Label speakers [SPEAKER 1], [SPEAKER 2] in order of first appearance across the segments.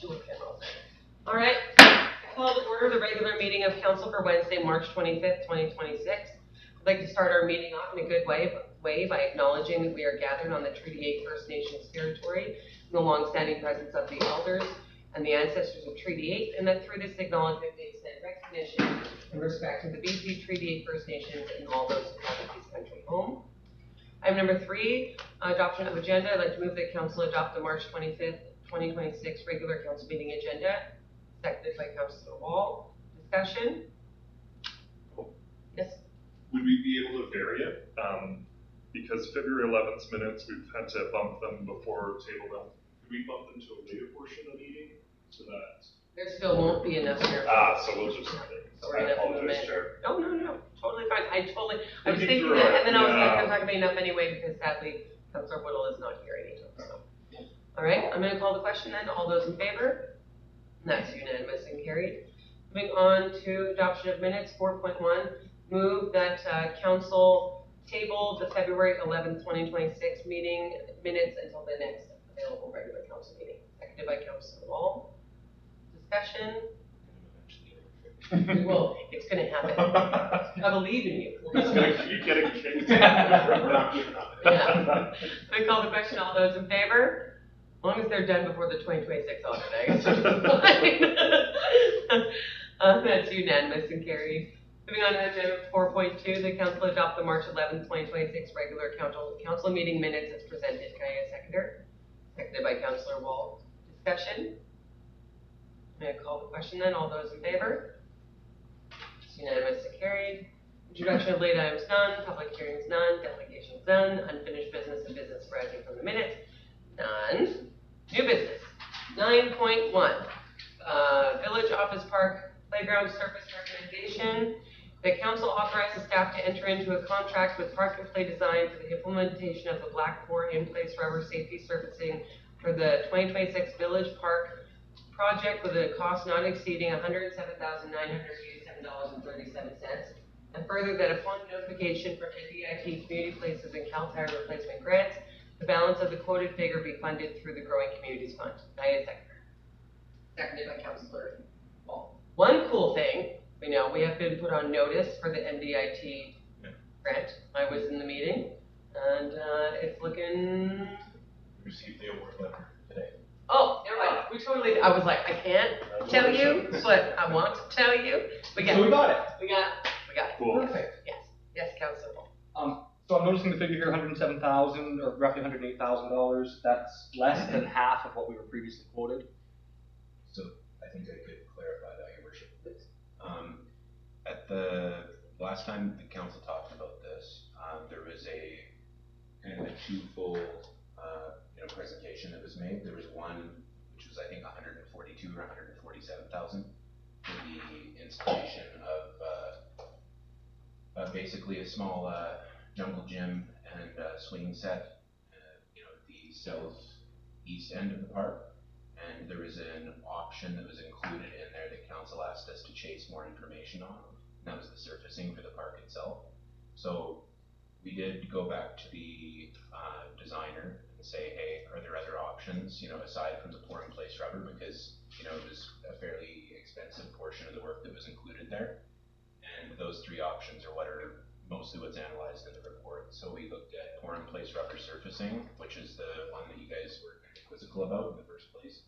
[SPEAKER 1] All right. Call to order the regular meeting of council for Wednesday, March 25th, 2026. I'd like to start our meeting off in a good way by acknowledging that we are gathered on the Treaty 8 First Nations territory in the long-standing presence of the elders and the ancestors of Treaty 8, and that through this acknowledgement they extend recognition and respect to the BC Treaty 8 First Nations and all those who call this country home. Item number 3, adoption of agenda. I'd like to move that council adopt the March 25th, 2026 regular council meeting agenda, seconded by Councillor Wall. Discussion? Yes?
[SPEAKER 2] Would we be able to vary it? Because February 11th minutes, we've had to bump them before table them. Could we bump them to a later portion of the meeting so that?
[SPEAKER 1] There still won't be enough here.
[SPEAKER 2] So we'll just.
[SPEAKER 1] Sorry,
[SPEAKER 2] I apologize, Chair.
[SPEAKER 1] No, totally fine. I was thinking that, and then I was like, there's not gonna be enough anyway because sadly, Councillor Whittle is not here anymore. So. All right, I'm gonna call the question then. All those in favor? That's unanimous and carried. Moving on to adoption of minutes, 4.1. Move that council table the February 11th, 2026 meeting minutes until the next available regular council meeting. Seconded by Councillor Wall. Discussion? Well, it's going to happen. I believe in you.
[SPEAKER 2] It's going to keep getting kicked.
[SPEAKER 1] Yeah. I call the question. All those in favor? As long as they're done before the 2026 audit, I guess it's fine. That's unanimous and carried. Moving on to agenda 4.2, the council adopt the March 11th, 2026 regular council meeting minutes as presented. Can I get a seconder? Seconded by Councillor Wall. Discussion? I'm going to call the question then. All those in favor? It's unanimous and carried. Introduction of late items none. Public hearings none. Delegations none. Unfinished business and business arising from the minutes none. New business. 9.1. Village Office Park Playground Surface Recommendation. The council authorizes staff to enter into a contract with Park and Play Design for the implementation of the Black 4 in-place rubber safety surfacing for the 2026 Village Park project with a cost not exceeding $107,987.37. And further, that upon notification from NDIT Community Places and Cal Tire Replacement Grants, the balance of the quoted figure be funded through the Growing Communities Fund. Can I get a seconder? Seconded by Councillor Wall. One cool thing, we have been put on notice for the NDIT grant. I was in the meeting, and it's looking.
[SPEAKER 2] Received the award letter today.
[SPEAKER 1] Oh, never mind. We totally. I was like, I can't tell you, but I want to tell you.
[SPEAKER 3] So we got it.
[SPEAKER 1] We got it.
[SPEAKER 2] Cool.
[SPEAKER 1] Perfect. Yes, Councillor Wall.
[SPEAKER 3] So I'm noticing the figure here, $107,000 or roughly $108,000. That's less than half of what we were previously quoted.
[SPEAKER 4] So I think I could clarify that, Your Worship. At the last time the council talked about this, there was a kind of a twofold presentation that was made. There was one which was I think 142 or 147,000 for the installation of basically a small jungle gym and swing set, the southeast end of the park. And there was an option that was included in there that council asked us to chase more information on, and that was the surfacing for the park itself. So we did go back to the designer and say, hey, are there other options, aside from the pour in place rubber, because it was a fairly expensive portion of the work that was included there. And those three options are what are mostly what's analyzed in the report. So we looked at pour in place rubber surfacing, which is the one that you guys were quizzical about in the first place.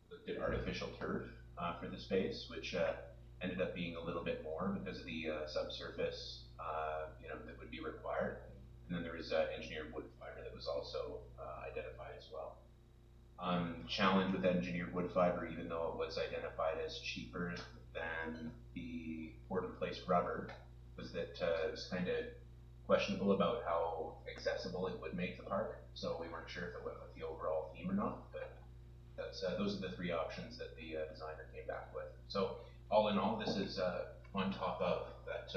[SPEAKER 4] Looked at artificial turf for the space, which ended up being a little bit more because of the subsurface that would be required. And then there was engineered wood fiber that was also identified as well. Challenge with engineered wood fiber, even though it was identified as cheaper than the poured in place rubber, was that it was kind of questionable about how accessible it would make the park. So we weren't sure if it went with the overall theme or not, but that's those are the three options that the designer came back with. So all in all, this is on top of that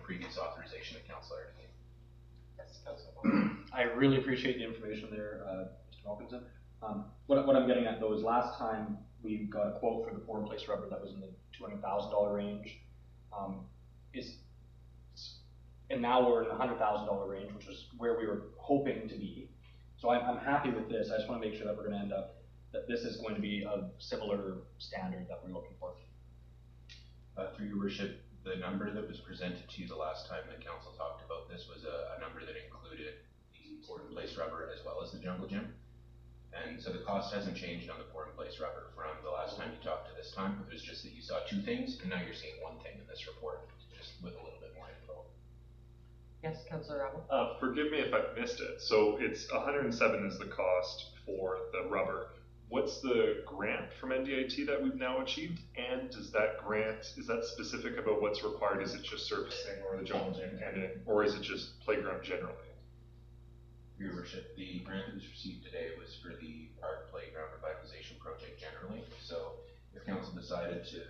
[SPEAKER 4] previous authorization that council already gave.
[SPEAKER 1] Yes, Councillor.
[SPEAKER 3] I really appreciate the information there, Mr. Malkinson. What I'm getting at though is last time we got a quote for the pour in place rubber that was in the $200,000 range. And now we're in the $100,000 range, which is where we were hoping to be. So I'm happy with this. I just want to make sure that we're going to end up that this is going to be a similar standard that we're looking for.
[SPEAKER 4] Through your worship, the number that was presented to you the last time the council talked about this was a number that included the pour-in-place rubber as well as the jungle gym. And so the cost hasn't changed on the pour-in-place rubber from the last time you talked to this time. It was just that you saw two things, and now you're seeing one thing in this report, just with a little bit more info.
[SPEAKER 1] Yes, Councillor Rabble?
[SPEAKER 2] Forgive me if I've missed it. So it's 107 is the cost for the rubber. What's the grant from NDIT that we've now achieved? And does that grant, is that specific about what's required? Is it just surfacing or the jungle gym or is it just playground generally?
[SPEAKER 4] Your worship, the grant that was received today was for the park playground revitalization project generally. So if council decided to,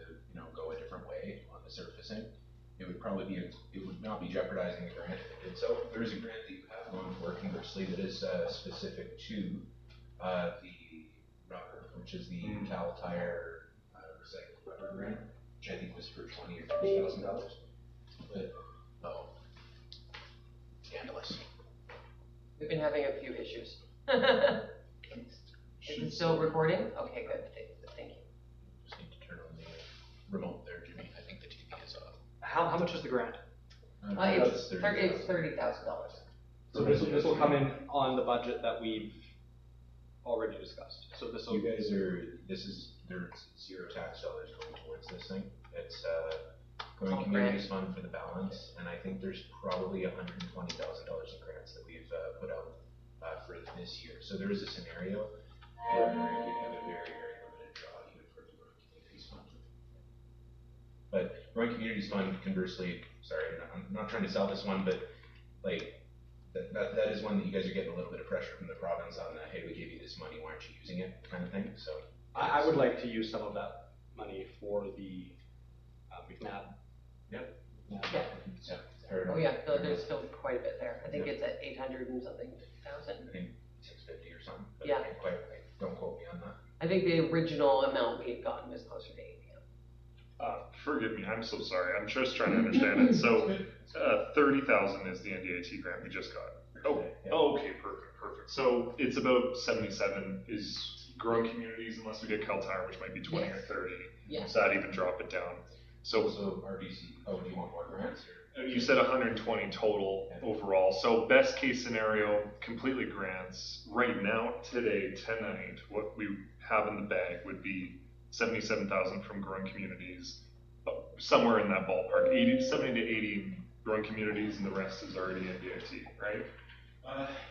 [SPEAKER 4] go a different way on the surfacing, it would probably be, it would not be jeopardizing the grant if it did so. There is a grant that you have going for conversely that is specific to the rubber, which is the Cal Tire recycled rubber grant, which I think was for $20,000 or $30,000. But scandalous.
[SPEAKER 1] We've been having a few issues. Is it still recording? Okay, good. Thank you.
[SPEAKER 4] Just need to turn on the remote there, Jimmy. I think the TV is off.
[SPEAKER 3] How much is the grant?
[SPEAKER 1] It's $30,000.
[SPEAKER 3] So this will come in on the budget that we've already discussed. So this will.
[SPEAKER 4] You guys there's zero tax dollars going towards this thing. It's going communities fund for the balance, and I think there's probably $120,000 in grants that we've put out for this year. So there is a scenario where we have a very, very limited draw even for the Growing Communities Fund. But Growing Communities Fund, conversely, sorry, I'm not trying to sell this one, but like that is one that you guys are getting a little bit of pressure from the province on the, hey, we gave you this money, why aren't you using it, kind of thing. So
[SPEAKER 3] I would like to use some of that money for the McNabb.
[SPEAKER 4] Yep.
[SPEAKER 1] Yeah. Oh yeah, there's still quite a bit there. I think it's at 800 and something thousand.
[SPEAKER 4] I think 650 or something. But
[SPEAKER 1] Yeah.
[SPEAKER 4] I can't quite, don't quote me on that.
[SPEAKER 1] I think the original amount we had gotten was closer to 8.
[SPEAKER 2] Forgive me, I'm so sorry. I'm just trying to understand it. So 30,000 is the NDIT grant we just got. Okay, perfect. So it's about 77 is Growing Communities, unless we get Cal Tire, which might be 20 or 30.
[SPEAKER 1] Yes.
[SPEAKER 2] So that even drop it down. So
[SPEAKER 4] RDC, do you want more grants? Or?
[SPEAKER 2] You said 120 total overall. So best case scenario, completely grants. Right now, today, tonight, what we have in the bag would be 77,000 from Growing Communities, somewhere in that ballpark, 70 to 80 Growing Communities, and the rest is already NDIT, right?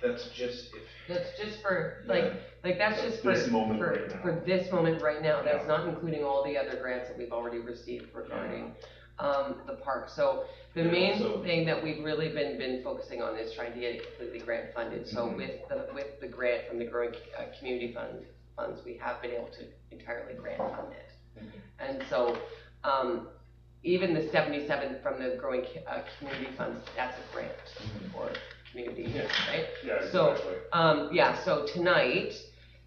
[SPEAKER 4] That's just
[SPEAKER 1] For that's just for
[SPEAKER 2] this moment right now.
[SPEAKER 1] For this moment right now. That's not including all the other grants that we've already received regarding the park. So the main thing that we've really been focusing on is trying to get it completely grant funded. So with the grant from the Growing Community funds, we have been able to entirely grant fund it. And so even the 77 from the Growing Community funds, that's a grant for community, right?
[SPEAKER 2] Yeah,
[SPEAKER 1] so,
[SPEAKER 2] exactly.
[SPEAKER 1] So tonight,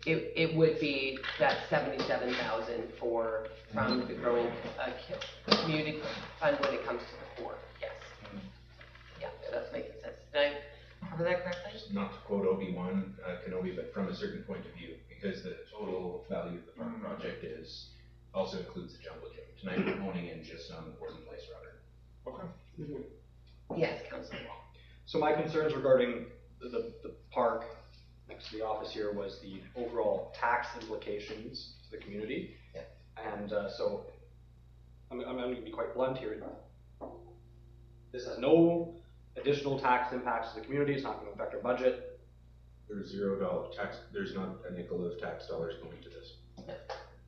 [SPEAKER 1] it would be that 77,000 from the Growing Community Fund when it comes to the poor. Yes. Yeah, that's making sense. Did I cover that correctly?
[SPEAKER 4] Not to quote Obi-Wan Kenobi, but from a certain point of view, because the total value of the park project also includes the jungle gym. Tonight we're honing in just on the pour-in-place rubber.
[SPEAKER 2] Okay.
[SPEAKER 1] Yes, Councillor.
[SPEAKER 3] So my concerns regarding the park next to the office here was the overall tax implications to the community.
[SPEAKER 1] Yeah.
[SPEAKER 3] And so I'm going to be quite blunt here. This has no additional tax impacts to the community. It's not going to affect our budget.
[SPEAKER 4] There's $0 tax. There's not a nickel of tax dollars going to this.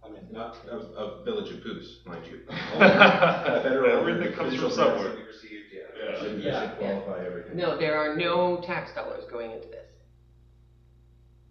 [SPEAKER 3] I mean,
[SPEAKER 4] Not of Village of Poos, mind you.
[SPEAKER 2] Everything comes from somewhere.
[SPEAKER 4] Should qualify everything.
[SPEAKER 1] No, there are no tax dollars going into this.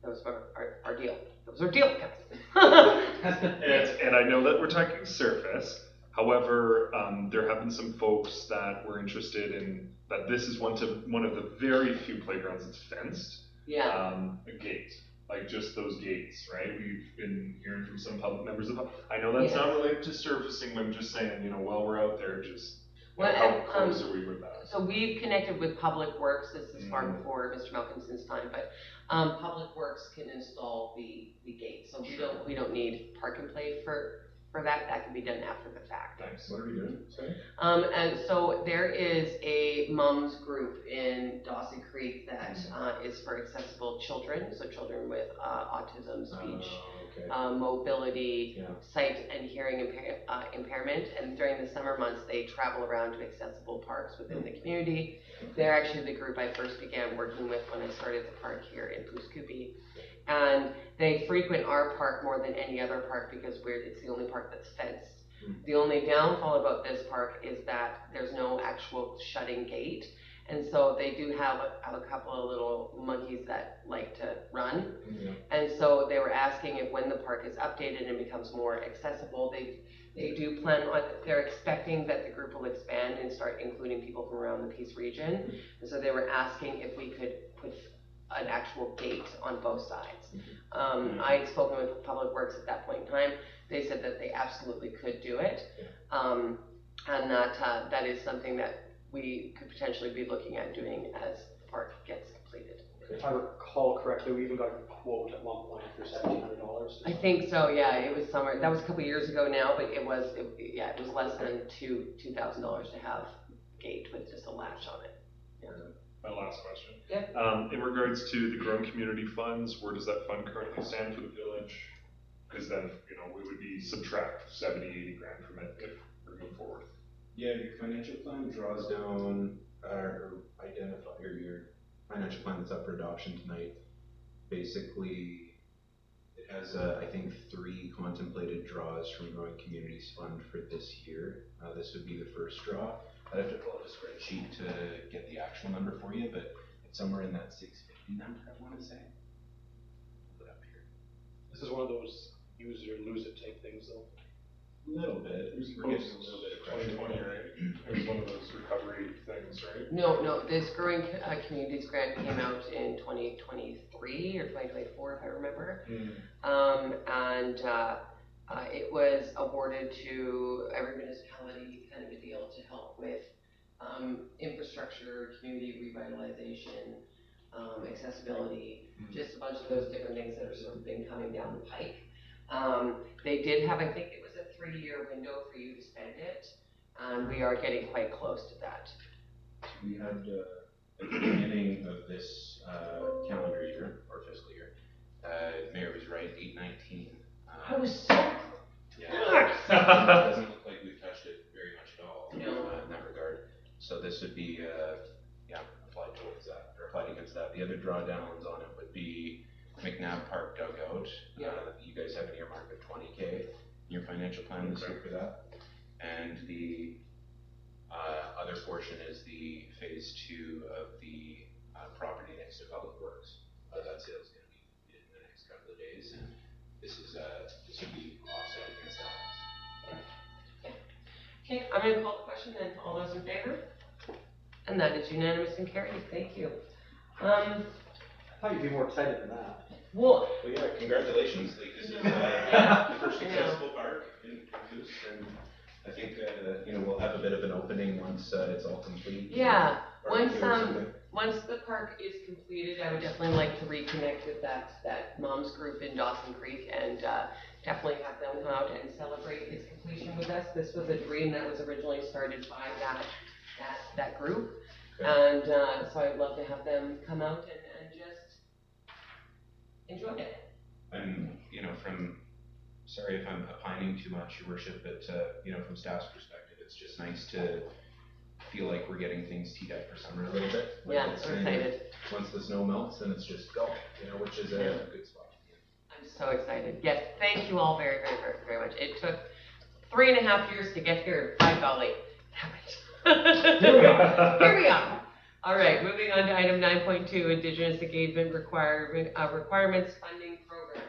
[SPEAKER 1] Those are our deal. Those are deal cuts.
[SPEAKER 2] And I know that we're talking surface. However, there have been some folks that were interested in that this is one of the very few playgrounds that's fenced.
[SPEAKER 1] Yeah.
[SPEAKER 2] A gate, like just those gates, right? We've been hearing from some public members of. I know that's not related to surfacing, but I'm just saying, while we're out there, just
[SPEAKER 1] Well,
[SPEAKER 2] How close are we with that?
[SPEAKER 1] So we've connected with Public Works. This is far
[SPEAKER 2] Mm.
[SPEAKER 1] before Mr. Malkinson's time, but Public Works can install the gate. So we don't need park and play for that. That can be done after the fact.
[SPEAKER 2] Thanks.
[SPEAKER 5] What are we doing? Sorry?
[SPEAKER 1] And so there is a mums group in Dawson Creek that is for accessible children, so children with autism, speech,
[SPEAKER 5] Okay.
[SPEAKER 1] mobility,
[SPEAKER 5] Yeah.
[SPEAKER 1] sight and hearing impairment. And during the summer months, they travel around to accessible parks within the community. They're actually the group I first began working with when I started the park here in Pouskoupi. And they frequent our park more than any other park because it's the only park that's fenced. The only downfall about this park is that there's no actual shutting gate. And so they do have a couple of little monkeys that like to run.
[SPEAKER 5] Yeah.
[SPEAKER 1] And so they were asking if when the park is updated and becomes more accessible, they do plan on, they're expecting that the group will expand and start including people from around the Peace region. And so they were asking if we could put an actual gate on both sides. I had spoken with Public Works at that point in time. They said that they absolutely could do it. And that is something that we could potentially be looking at doing as the park gets completed.
[SPEAKER 3] If I recall correctly, we even got a quote at one point for $1,700.
[SPEAKER 1] I think so, yeah, it was somewhere, that was a couple of years ago now, but it was less than $2,000 to have a gate with just a latch on it. Yeah.
[SPEAKER 2] My last question.
[SPEAKER 1] Yeah.
[SPEAKER 2] In regards to the Grown Community Funds, where does that fund currently stand for the village? Because then, we would be subtract 70, 80 grand from it if we move forward.
[SPEAKER 5] Yeah, your financial plan draws down or identify your financial plan that's up for adoption tonight. Basically, it has I think 3 contemplated draws from Growing Communities Fund for this year. This would be the first draw. I'd have to pull up a spreadsheet to get the actual number for you, but it's somewhere in that 650 number, I want to say. Put it up here.
[SPEAKER 3] This is one of those use it or lose it type things, though.
[SPEAKER 5] A little bit. We're getting a little bit of pressure.
[SPEAKER 2] 2020, right? It was one of those recovery things, right?
[SPEAKER 1] No, this Growing Communities grant came out in 2023 or 2024, if I remember. It was awarded to every municipality, kind of a deal, to help with infrastructure, community revitalization, accessibility, just a bunch of those different things that have sort of been coming down the pike. They did have, I think it was a 3-year window for you to spend it, and we are getting quite close to that.
[SPEAKER 5] We had at the beginning of this calendar year or fiscal year, Mayor was right, 819.
[SPEAKER 1] I was so
[SPEAKER 5] Yeah, it doesn't look like we've touched it very much at all in that regard. So this would be applied towards that or applied against that. The other drawdowns on it would be McNabb Park dugout.
[SPEAKER 1] Yeah.
[SPEAKER 5] You guys have an earmark of 20K in your financial plan this year for that. And the other portion is the phase 2 of the property next to Public Works. That sale is going to be completed in the next couple of days, and this would be offset against that.
[SPEAKER 1] Okay, I'm going to call the question then. All those in favor? And that is unanimous and carried. Thank you.
[SPEAKER 3] I thought you'd be more excited than that.
[SPEAKER 1] Well,
[SPEAKER 5] Well, yeah, congratulations. Like, this is
[SPEAKER 1] Yeah.
[SPEAKER 5] the first accessible park in Goose, and I think we'll have a bit of an opening once it's all complete.
[SPEAKER 1] yeah.
[SPEAKER 5] Barbecue or something.
[SPEAKER 1] Once the park is completed, I would definitely like to reconnect with that moms group in Dawson Creek and definitely have them come out and celebrate its completion with us. This was a dream that was originally started by that group,
[SPEAKER 5] Okay.
[SPEAKER 1] and so I'd love to have them come out and just enjoy it.
[SPEAKER 5] And sorry if I'm opining too much, Your Worship, but from staff's perspective, it's just nice to feel like we're getting things teed up for summer a little bit. Like,
[SPEAKER 1] Yeah,
[SPEAKER 5] it's
[SPEAKER 1] we're
[SPEAKER 5] kind of-
[SPEAKER 1] excited.
[SPEAKER 5] Once the snow melts, then it's just go, which is a good spot.
[SPEAKER 1] I'm so excited. Yes, thank you all very, very, very, very much. It took 3.5 years to get here. By golly, damn it.
[SPEAKER 3] Here we are.
[SPEAKER 1] Here we are. All right, moving on to item 9.2, Indigenous Engagement Requirements Funding Program.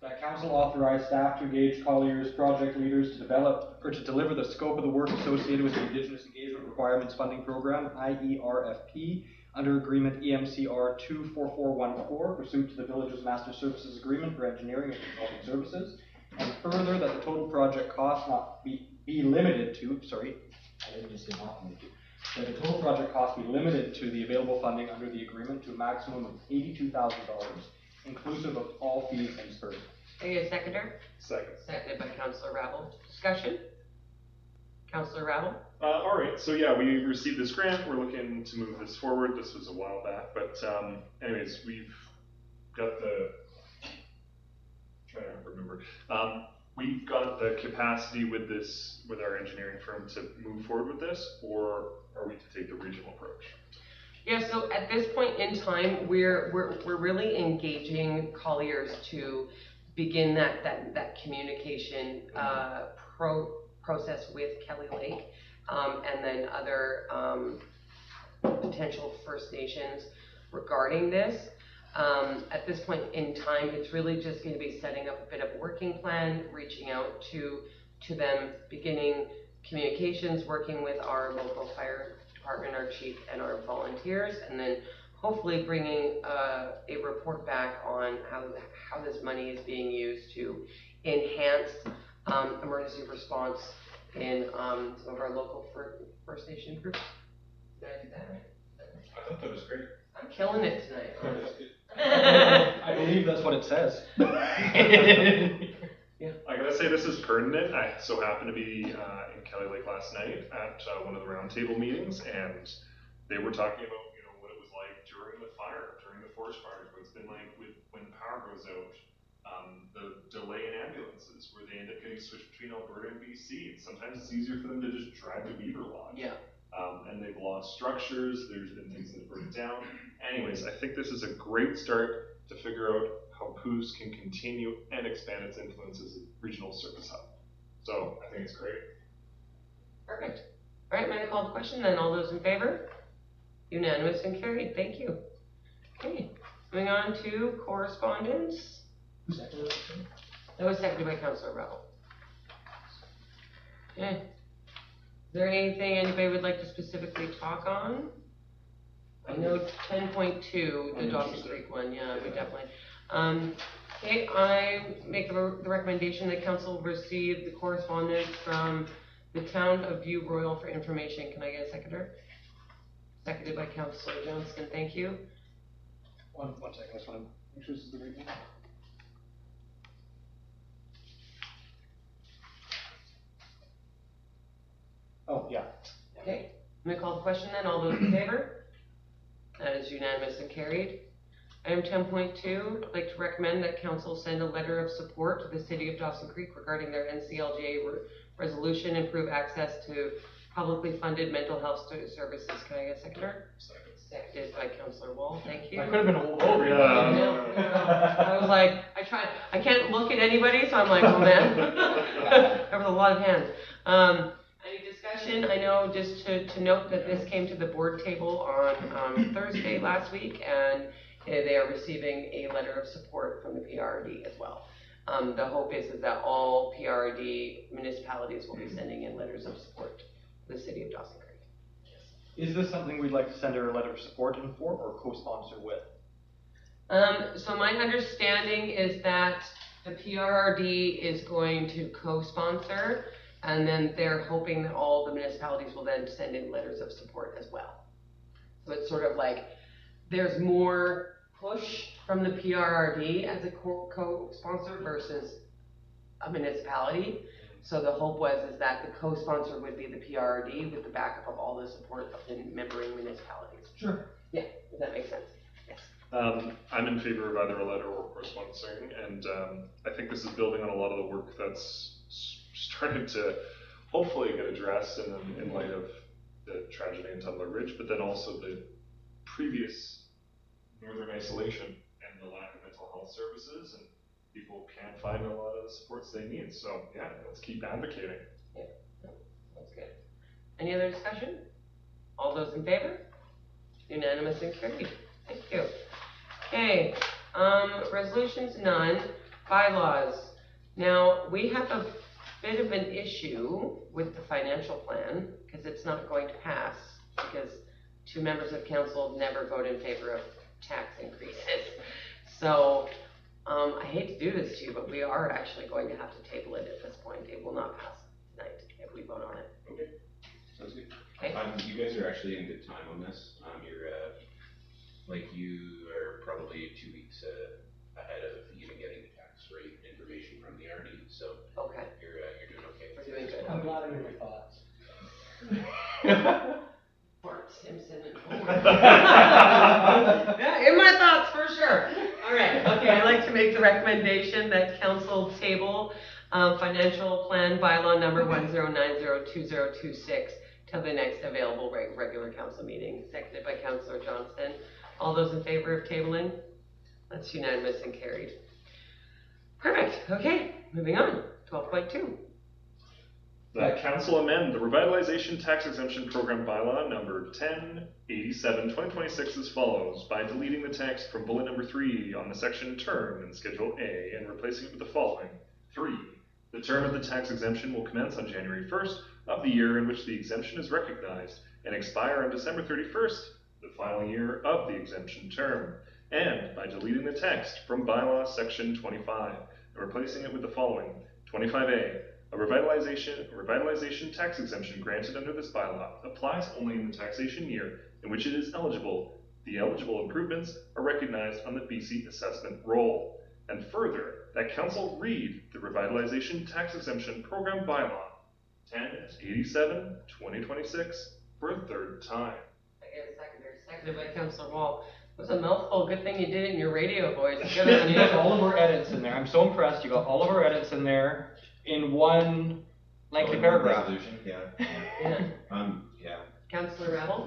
[SPEAKER 3] That council authorized staff to engage Collier's project leaders to develop or to deliver the scope of the work associated with the Indigenous Engagement Requirements Funding Program, IERFP, under agreement EMCR 24414, pursuant to the Villages Master Services Agreement for Engineering and Consulting Services. And further, that the total project cost not be limited to, I didn't just say not limited to, that the total project cost be limited to the available funding under the agreement to a maximum of $82,000, inclusive of all fees and disbursements.
[SPEAKER 1] Are you a seconder?
[SPEAKER 2] Second.
[SPEAKER 1] Seconded by Councillor Ravel. Discussion? Councillor Ravel?
[SPEAKER 2] All right, so yeah, we received this grant. We're looking to move this forward. This was a while back, but anyways, we've got trying to remember. We've got the capacity with our engineering firm to move forward with this, or are we to take the regional approach?
[SPEAKER 1] Yeah, so at this point in time, we're really engaging Colliers to begin that communication process with Kelly Lake, and then other potential First Nations regarding this. At this point in time, it's really just going to be setting up a bit of a working plan, reaching out to them, beginning communications, working with our local fire department, our chief, and our volunteers, and then hopefully bringing a report back on how this money is being used to enhance emergency response in some of our local First Nation groups. Did I do that right?
[SPEAKER 5] I thought that was great.
[SPEAKER 1] I'm killing it tonight.
[SPEAKER 3] I believe that's what it says.
[SPEAKER 1] Yeah.
[SPEAKER 2] I gotta say this is pertinent. I so happened to be in Kelly Lake last night at one of the roundtable meetings, and they were talking about what it was like during the forest fires, what it's been like when the power goes out, the delay in ambulances, where they end up getting switched between Alberta and BC. And sometimes it's easier for them to just drive to Beaver Lodge.
[SPEAKER 1] Yeah.
[SPEAKER 2] And they've lost structures. There's been things that have broken down. Anyways, I think this is a great start to figure out how POOS can continue and expand its influence as a regional service hub. So I think it's great.
[SPEAKER 1] Perfect. All right, I'm going to call the question then. All those in favor? Unanimous and carried. Thank you. Okay, moving on to correspondence. That was seconded by Councillor Ravel. Okay. Is there anything anybody would like to specifically talk on? I know 10.2, the Dawson Creek one, yeah, we definitely. Okay, I make the recommendation that council receive the correspondence from the town of View Royal for information. Can I get a seconder? Seconded by Councillor Johnston, thank you.
[SPEAKER 3] One second, I just want to make sure this is the right one. Oh, yeah.
[SPEAKER 1] Okay, I'm gonna call the question then. All those in favor? That is unanimous and carried. Item 10.2, I'd like to recommend that council send a letter of support to the city of Dawson Creek regarding their NCLGA resolution, improve access to publicly funded mental health services. Can I get a seconder? Seconded by Councillor Wall, thank you.
[SPEAKER 3] I could have been a whole over.
[SPEAKER 1] I was like, I can't look at anybody, so I'm like, oh man. There was a lot of hands. Any discussion? I know just to note that this came to the board table on Thursday last week, and they are receiving a letter of support from the PRD as well. The hope is that all PRD municipalities will be sending in letters of support to the city of Dawson Creek.
[SPEAKER 3] Is this something we'd like to send her a letter of support in for or co-sponsor with?
[SPEAKER 1] So my understanding is that the PRD is going to co-sponsor, and then they're hoping that all the municipalities will then send in letters of support as well. So it's sort of like there's more push from the PRD as a co-sponsor versus a municipality. So the hope is that the co-sponsor would be the PRD with the backup of all the support of the membering municipalities.
[SPEAKER 3] Sure.
[SPEAKER 1] Yeah, does that make sense? Yes.
[SPEAKER 2] I'm in favor of either a letter or co-sponsoring, and I think this is building on a lot of the work that's started to hopefully get addressed in light of the tragedy in Tumbler Ridge, but then also the previous northern isolation and the lack of mental health services, and people can't find a lot of the supports they need. So yeah, let's keep advocating.
[SPEAKER 1] Yeah, that's good. Any other discussion? All those in favor? Unanimous and carried. Thank you. Okay, resolutions none, bylaws. Now, we have a bit of an issue with the financial plan because it's not going to pass because 2 members of council never vote in favor of tax increases. So I hate to do this to you, but we are actually going to have to table it at this point. It will not pass tonight if we vote on it.
[SPEAKER 4] Okay, sounds good.
[SPEAKER 1] Okay.
[SPEAKER 4] You guys are actually in good time on this. You're, you are probably 2 weeks ahead of even getting the tax rate information from the RD, so
[SPEAKER 1] Okay.
[SPEAKER 4] you're doing okay.
[SPEAKER 1] We're doing good.
[SPEAKER 3] I'm glad I heard your thoughts.
[SPEAKER 1] Bart Simpson and Homer. Yeah, in my thoughts for sure. All right. Okay. I'd like to make the recommendation that council table financial plan bylaw number 10902026 till the next available regular council meeting. Seconded by Councillor Johnston. All those in favor of tabling? That's unanimous and carried. Perfect. Okay. Moving on. 12.2.
[SPEAKER 2] That council amend the revitalization tax exemption program bylaw number 1087/2026 as follows by deleting the text from bullet number 3 on the section term in Schedule A and replacing it with the following. 3. The term of the tax exemption will commence on January 1st of the year in which the exemption is recognized and expire on December 31st, the final year of the exemption term. And by deleting the text from bylaw section 25 and replacing it with the following. 25A. A revitalization tax exemption granted under this bylaw applies only in the taxation year in which it is eligible. The eligible improvements are recognized on the BC assessment roll. And further, that council read the revitalization tax exemption program bylaw 1087/2026 for a third time.
[SPEAKER 1] I get a seconder. Seconded by Councillor Wall. It was a mouthful. Good thing you did it in your radio voice. Good on
[SPEAKER 3] You
[SPEAKER 1] you.
[SPEAKER 3] got all of our edits in there. I'm so impressed. You got all of our edits in there in one lengthy paragraph.
[SPEAKER 4] Resolution, yeah.
[SPEAKER 1] Yeah.
[SPEAKER 4] Yeah.
[SPEAKER 1] Councillor Rebel?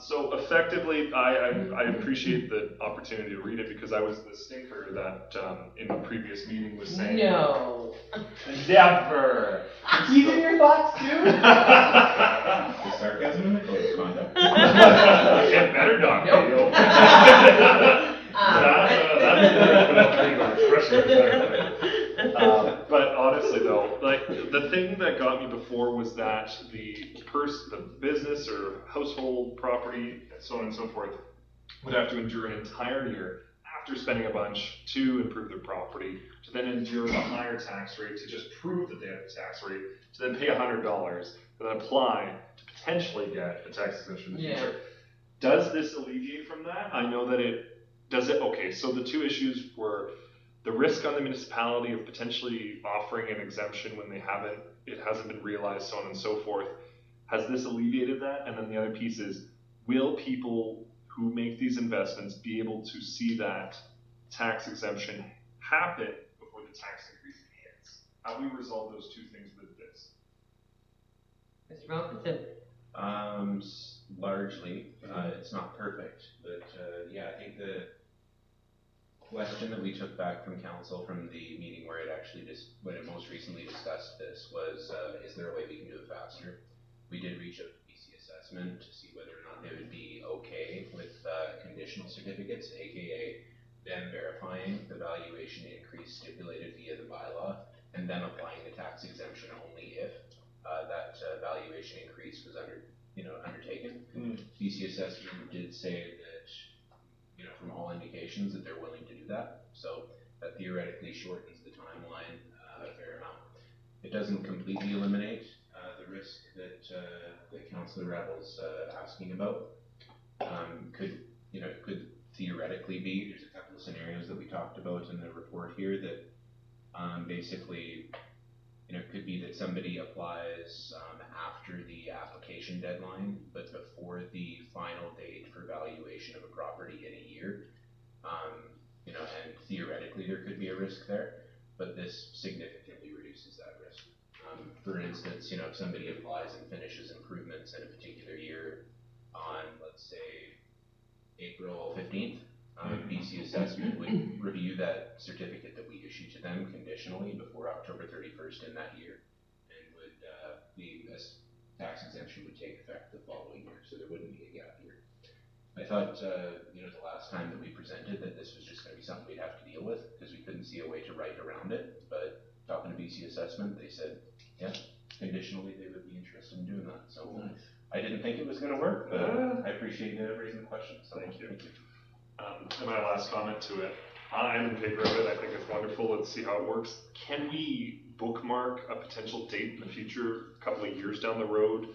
[SPEAKER 2] So effectively, I appreciate the opportunity to read it because I was the stinker that in the previous meeting was saying.
[SPEAKER 1] No.
[SPEAKER 2] Never.
[SPEAKER 3] He's in your thoughts too?
[SPEAKER 4] The sarcasm in the code of conduct.
[SPEAKER 2] It better not be.
[SPEAKER 1] Nope.
[SPEAKER 2] But honestly though, the thing that got me before was that the business or household property and so on and so forth would have to endure an entire year after spending a bunch to improve their property, to then endure a higher tax rate to just prove that they have the tax rate, to then pay $100, to then apply to potentially get a tax exemption in the future. Does this alleviate from that? I know that it does it. Okay, so the two issues were the risk on the municipality of potentially offering an exemption when it hasn't been realized, so on and so forth. Has this alleviated that? And then the other piece is, will people who make these investments be able to see that tax exemption happen before the tax increase hits? How do we resolve those two things with this?
[SPEAKER 1] Mr. Robinson?
[SPEAKER 4] Largely, it's not perfect, but yeah, I think the question that we took back from council from the meeting where when it most recently discussed this was, is there a way we can do it faster? We did reach out to BC Assessment to see whether or not they would be okay with conditional certificates, aka them verifying the valuation increase stipulated via the bylaw and then applying the tax exemption only if that valuation increase was undertaken. BC Assessment did say that, from all indications that they're willing to do that. So that theoretically shortens the timeline a fair amount. It doesn't completely eliminate the risk that Councillor Rebel's asking about. Could theoretically be, there's a couple of scenarios that we talked about in the report here that basically, it could be that somebody applies after the application deadline, but before the final date for valuation of a property in a year. And theoretically there could be a risk there, but this significantly reduces that risk. For instance, if somebody applies and finishes improvements in a particular year on, let's say, April 15th, BC Assessment would review that certificate that we issued to them conditionally before October 31st in that year, and would the tax exemption would take effect the following year, so there wouldn't be a gap year. I thought, the last time that we presented that this was just going to be something we'd have to deal with because we couldn't see a way to write around it, but talking to BC Assessment, they said, yeah, conditionally they would be interested in doing that. So I didn't think it was going to work, but I appreciate you raising the question. So
[SPEAKER 2] Thank you. And my last comment to it, I'm in favor of it. I think it's wonderful. Let's see how it works. Can we bookmark a potential date in the future, a couple of years down the road,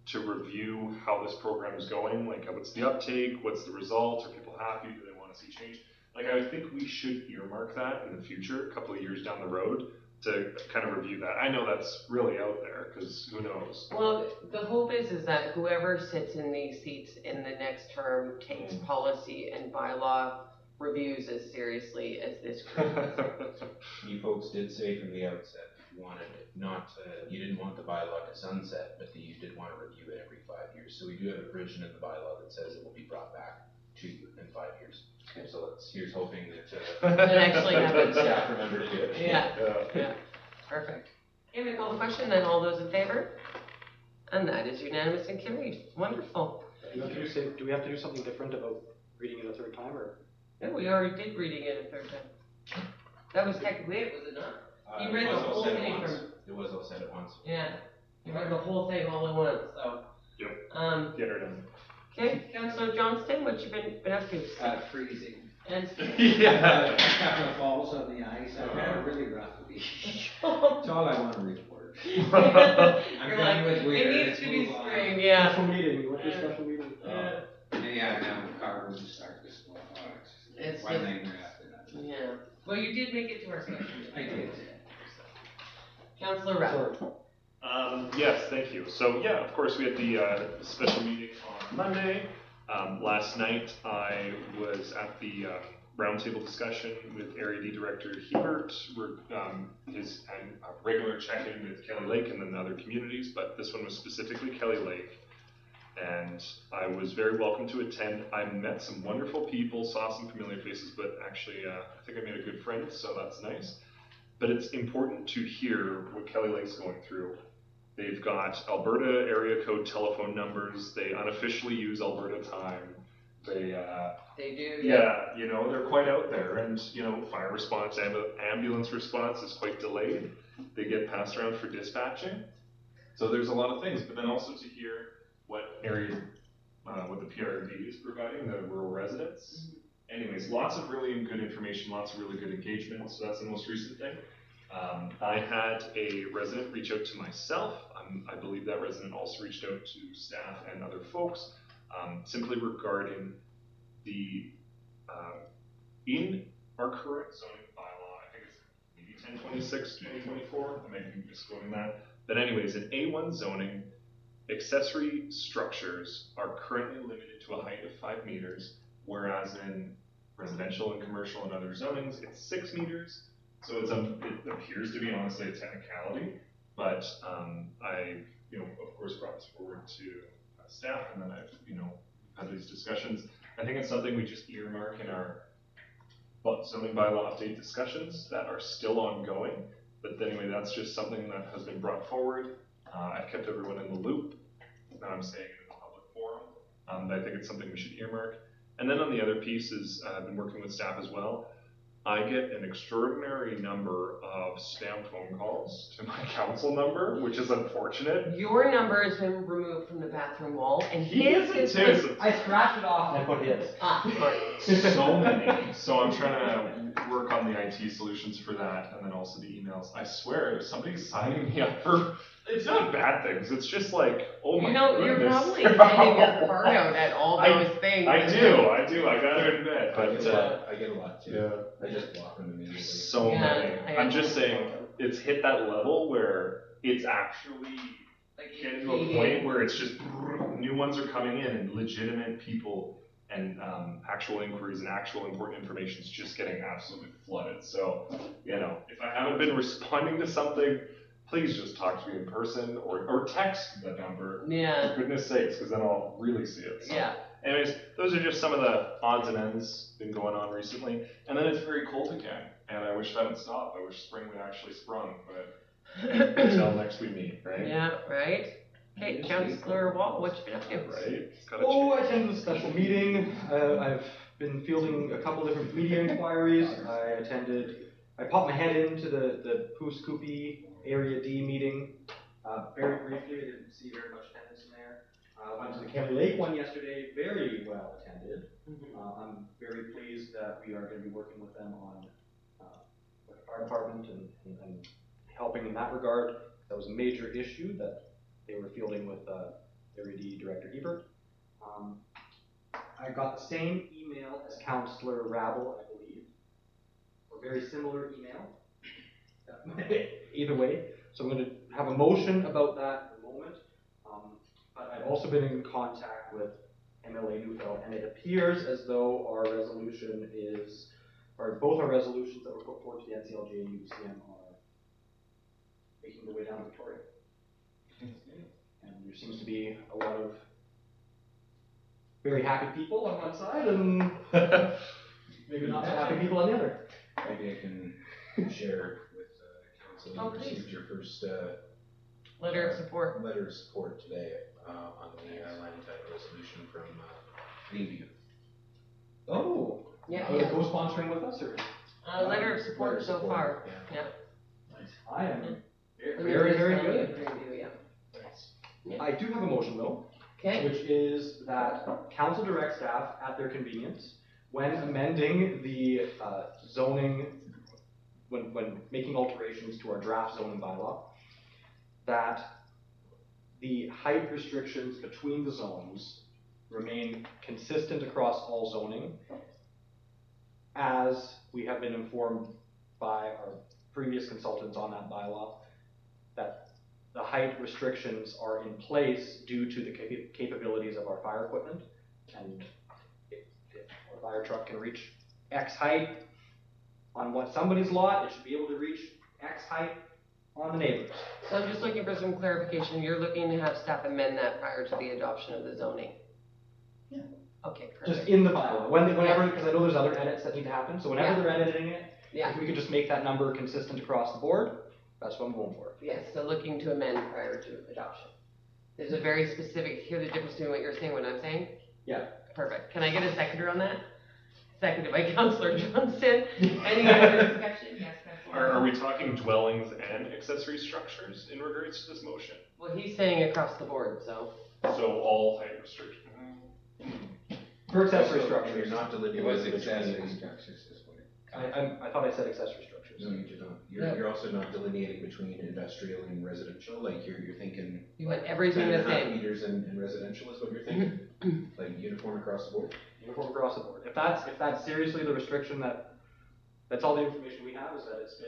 [SPEAKER 2] to review how this program is going? Like, what's the uptake? What's the result? Are people happy? Do they want to see change? Like, I think we should earmark that in the future, a couple of years down the road, to kind of review that. I know that's really out there, because who knows?
[SPEAKER 1] Well, the hope is that whoever sits in these seats in the next term takes policy and bylaw reviews as seriously as this group.
[SPEAKER 4] You folks did say from the outset, you wanted it not to, you didn't want the bylaw to sunset, but that you did want to review it every 5 years. So we do have a provision in the bylaw that says it will be brought back to you in 5 years. Okay. So here's hoping that
[SPEAKER 1] That actually happens.
[SPEAKER 4] staff remember to do it.
[SPEAKER 1] Yeah. Perfect. Okay, we call the question, then all those in favor? And that is unanimous and carried. Wonderful.
[SPEAKER 3] Do we have to do something different about reading it a third time, or?
[SPEAKER 1] Yeah, we already did reading it a third time. That was technically it, was it not? You read
[SPEAKER 4] It
[SPEAKER 1] the
[SPEAKER 4] was all
[SPEAKER 1] whole
[SPEAKER 4] said at
[SPEAKER 1] thing
[SPEAKER 4] once.
[SPEAKER 1] from-
[SPEAKER 4] It was all said at once.
[SPEAKER 1] Yeah. You read the whole thing all at once, so.
[SPEAKER 2] Yep. Get her done.
[SPEAKER 1] Okay, Councillor Johnston, what you been up to?
[SPEAKER 6] Freezing.
[SPEAKER 1] And
[SPEAKER 2] Yeah.
[SPEAKER 6] Capital Falls on the ice. I've had a really rough week.
[SPEAKER 1] you're
[SPEAKER 6] That's all I want to report.
[SPEAKER 1] like,
[SPEAKER 6] done with winter,
[SPEAKER 1] it needs
[SPEAKER 6] let's
[SPEAKER 1] to be
[SPEAKER 6] move on.
[SPEAKER 1] spring, yeah.
[SPEAKER 3] Special meeting, you went to a special meeting?
[SPEAKER 1] Yeah.
[SPEAKER 6] Yeah, now the car wouldn't start this one.
[SPEAKER 1] It's
[SPEAKER 6] One
[SPEAKER 1] just-
[SPEAKER 6] nightmare after another.
[SPEAKER 1] Yeah. Well, you did make it to our special meeting.
[SPEAKER 6] I did.
[SPEAKER 1] Councillor Rapp.
[SPEAKER 2] Yes, thank you. So yeah, of course, we had the special meeting on Monday. Last night, I was at the roundtable discussion with Area D Director Hebert, his regular check-in with Kelly Lake and then other communities, but this one was specifically Kelly Lake. And I was very welcome to attend. I met some wonderful people, saw some familiar faces, but actually I think I made a good friend, so that's nice. But it's important to hear what Kelly Lake's going through. They've got Alberta area code telephone numbers. They unofficially use Alberta time. They
[SPEAKER 1] do.
[SPEAKER 2] yeah, you know, they're quite out there. And, you know, fire response, ambulance response is quite delayed. They get passed around for dispatching. So there's a lot of things. But then also to hear what what the PRD is providing, the rural residents. Anyways, lots of really good information, lots of really good engagement. So that's the most recent thing. I had a resident reach out to myself. I believe that resident also reached out to staff and other folks, simply regarding the, in our current zoning bylaw, I think it's maybe 1026, 2024, I may be misquoting that. But anyways, in A1 zoning, accessory structures are currently limited to a height of 5 meters, whereas in residential and commercial and other zonings, it's 6 meters. So it appears to be honestly a technicality, but I, of course, brought this forward to staff, and then I've, had these discussions. I think it's something we just earmark in our zoning bylaw update discussions that are still ongoing. But anyway, that's just something that has been brought forward. I've kept everyone in the loop. Now I'm saying it in a public forum. But I think it's something we should earmark. And then on the other piece is I've been working with staff as well. I get an extraordinary number of spam phone calls to my council number, which is unfortunate.
[SPEAKER 1] Your number has been removed from the bathroom wall, and
[SPEAKER 2] He
[SPEAKER 1] his
[SPEAKER 2] isn't
[SPEAKER 1] is
[SPEAKER 2] too.
[SPEAKER 3] I scratched it off and I put his.
[SPEAKER 2] So many. So I'm trying to work on the IT solutions for that, and then also the emails. I swear, if somebody's signing me up for, it's not bad things. It's just like, oh my
[SPEAKER 1] You're
[SPEAKER 2] goodness.
[SPEAKER 1] probably getting your heart out at all those things.
[SPEAKER 2] I do. I gotta admit, but
[SPEAKER 5] I get a lot too.
[SPEAKER 2] yeah.
[SPEAKER 5] I just block them immediately.
[SPEAKER 2] So
[SPEAKER 1] Yeah,
[SPEAKER 2] many.
[SPEAKER 1] I
[SPEAKER 2] I'm just
[SPEAKER 1] agree.
[SPEAKER 2] saying, it's hit that level where it's actually
[SPEAKER 1] Like,
[SPEAKER 2] getting to a point where it's just new ones are coming in and legitimate people and actual inquiries and actual important information is just getting absolutely flooded. So, if I haven't been responding to something, please just talk to me in person or text the number.
[SPEAKER 1] Yeah.
[SPEAKER 2] For goodness sakes, because then I'll really see it. So.
[SPEAKER 1] Yeah.
[SPEAKER 2] Anyways, those are just some of the odds and ends been going on recently. And then it's very cold again, and I wish that would stop. I wish spring would actually sprung, but until next we meet, right?
[SPEAKER 1] Yeah, right? Okay, Councillor Wall, what you been up to?
[SPEAKER 2] Right? It's gotta
[SPEAKER 3] I
[SPEAKER 2] change.
[SPEAKER 3] attended a special meeting. I've been fielding a couple different media inquiries. I popped my head into the Poos Koopy Area D meeting very briefly. I didn't see very much attendance in there. Went to the Kelly Lake one yesterday, very well attended.
[SPEAKER 1] Mhm.
[SPEAKER 3] I'm very pleased that we are going to be working with them on the fire department and helping in that regard. That was a major issue that they were fielding with their ED Director Hebert. I got the same email as Councillor Rabble, I believe, or very similar email. Either way, so I'm going to have a motion about that in a moment. But I've also been in contact with MLA Neufeld, and it appears as though our resolution is, or both our resolutions that were put forward to the NCLJ and UBCM are making their way down to Victoria. And there seems to be a lot of very happy people on one side and maybe not so happy people on the other.
[SPEAKER 5] Maybe I can share with council.
[SPEAKER 1] Oh,
[SPEAKER 5] You
[SPEAKER 1] please.
[SPEAKER 5] received your first
[SPEAKER 1] Letter of support.
[SPEAKER 5] letter of support today on the line title resolution from Leaveview.
[SPEAKER 3] Oh,
[SPEAKER 1] Yeah.
[SPEAKER 3] are they co-sponsoring with us, or?
[SPEAKER 1] Letter of support so far. Yeah.
[SPEAKER 3] I am
[SPEAKER 1] Let me
[SPEAKER 3] very,
[SPEAKER 1] just
[SPEAKER 3] very
[SPEAKER 1] tell you,
[SPEAKER 3] good.
[SPEAKER 1] agree with you, yeah.
[SPEAKER 3] I do have a motion though,
[SPEAKER 1] Okay.
[SPEAKER 3] which is that council direct staff at their convenience, when amending the zoning, when making alterations to our draft zoning bylaw, that the height restrictions between the zones remain consistent across all zoning, as we have been informed by our previous consultants on that bylaw, that the height restrictions are in place due to the capabilities of our fire equipment. And if a fire truck can reach X height on what somebody's lot, it should be able to reach X height on the neighbor's.
[SPEAKER 1] So I'm just looking for some clarification. You're looking to have staff amend that prior to the adoption of the zoning?
[SPEAKER 3] Yeah.
[SPEAKER 1] Okay,
[SPEAKER 3] Just
[SPEAKER 1] perfect.
[SPEAKER 3] in the bylaw, whenever, because I know there's other edits that need to happen, so whenever
[SPEAKER 1] Yeah.
[SPEAKER 3] they're editing it,
[SPEAKER 1] Yeah,
[SPEAKER 3] if we could just make that number consistent across the board, that's what I'm going for.
[SPEAKER 1] yes, so looking to amend prior to adoption. There's a very specific, hear the difference between what you're saying and what I'm saying?
[SPEAKER 3] Yeah.
[SPEAKER 1] Perfect. Can I get a seconder on that? Seconded by Councillor Johnston. Any other discussion? Yes, Councillor.
[SPEAKER 2] Are we talking dwellings and accessory structures in regards to this motion?
[SPEAKER 1] Well, he's saying across the board, so.
[SPEAKER 2] So all height restrictions.
[SPEAKER 3] For accessory
[SPEAKER 5] Also,
[SPEAKER 3] structures.
[SPEAKER 5] You're not
[SPEAKER 6] It
[SPEAKER 5] delineating
[SPEAKER 6] was
[SPEAKER 5] between-
[SPEAKER 6] accessory structures this way.
[SPEAKER 3] I thought I said accessory structures.
[SPEAKER 5] No, you did not.
[SPEAKER 1] Yeah.
[SPEAKER 5] You're also not delineating between industrial and residential, like you're thinking
[SPEAKER 1] You want everything the
[SPEAKER 5] 10.5
[SPEAKER 1] same.
[SPEAKER 5] meters in residential is what you're thinking? Like uniform across the board?
[SPEAKER 3] Uniform across the board. If that's seriously the restriction that's all the information we have, is that it's